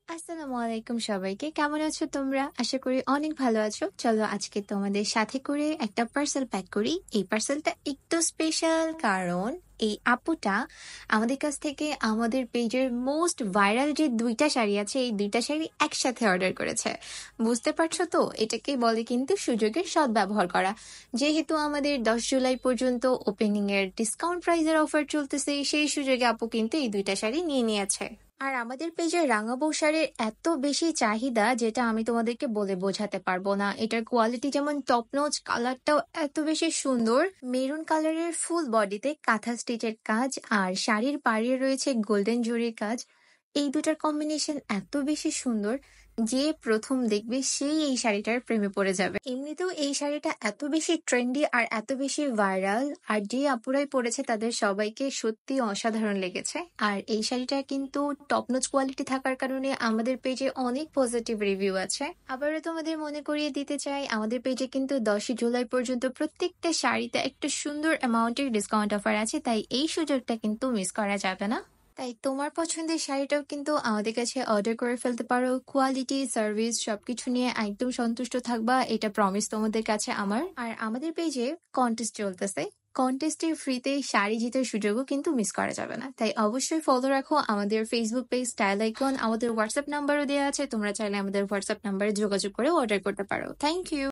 আসসালামু আলাইকুম সবাইকে। কেমন আছো তোমরা? আশা করি অনেক ভালো আছো। চলো আজকে তোমাদের সাথে করে একটা পার্সেল প্যাক করি। এই পার্সেলটা একটু স্পেশাল কারণ এই আপুটা আমাদের কাছ থেকে আমাদের পেজের মোস্ট ভাইরাল যে ২টা শাড়ি আছে, এই ২টা শাড়ি একসাথে অর্ডার করেছে। বুঝতে পারছো তো? এটাকে বলে কিন্তু সুযোগের সদ্ব্যবহার করা। যেহেতু আমাদের ১০ জুলাই পর্যন্ত ওপেনিং এর ডিসকাউন্ট প্রাইজের অফার চলতেছে, সেই সুযোগে আপু কিন্তু এই ২টা শাড়ি নিয়ে নিয়েছে। আর আমাদের পেজে রাঙা শাড়ির এত বেশি চাহিদা যেটা আমি তোমাদেরকে বলে বোঝাতে পারবো না। এটার কোয়ালিটি যেমন টপ নচ, কালারটাও এত বেশি সুন্দর। মেরুন কালারের ফুল বডিতে কাঁথা স্টিচের কাজ আর শাড়ির পাড়ে রয়েছে গোল্ডেন জরির কাজ। এই দুটার কম্বিনেশন এত বেশি সুন্দর, যে প্রথম দেখবে সেই এই শাড়িটার প্রেমে পড়ে যাবে। এমনিতেও এই শাড়িটা এত বেশি ট্রেন্ডি আর এত বেশি ভাইরাল, আর যে আপুরাই পরেছে তাদের সবাইকে সত্যি অসাধারণ লেগেছে। আর এই শাড়িটার কিন্তু টপ নচ কোয়ালিটি থাকার কারণে আমাদের পেজে অনেক পজিটিভ রিভিউ আছে। আবারও তোমাদের মনে করিয়ে দিতে চাই, আমাদের পেজে কিন্তু ১০ই জুলাই পর্যন্ত প্রত্যেকটা শাড়িতে একটা সুন্দর অ্যামাউন্টের ডিসকাউন্ট অফার আছে, তাই এই সুযোগটা কিন্তু মিস করা যাবে না। তাই তোমার পছন্দের শাড়িটাও কিন্তু আমাদের কাছে অর্ডার করে ফেলতে পারো। কোয়ালিটি, সার্ভিস সবকিছু নিয়ে একদম সন্তুষ্ট থাকবা, এটা প্রমিস তোমাদের কাছে আমার। আর আমাদের পেজে কন্টেস্ট চলতেছে, কন্টেস্টে ফ্রিতে শাড়ি জেতার সুযোগও কিন্তু মিস করা যাবে না। তাই অবশ্যই ফলো রাখো আমাদের ফেসবুক পেজ স্টাইল আইকন। আমাদের হোয়াটসঅ্যাপ নাম্বারও দেওয়া আছে, তোমরা চাইলে আমাদের হোয়াটসঅ্যাপ নাম্বারে যোগাযোগ করে অর্ডার করতে পারো। Thank you.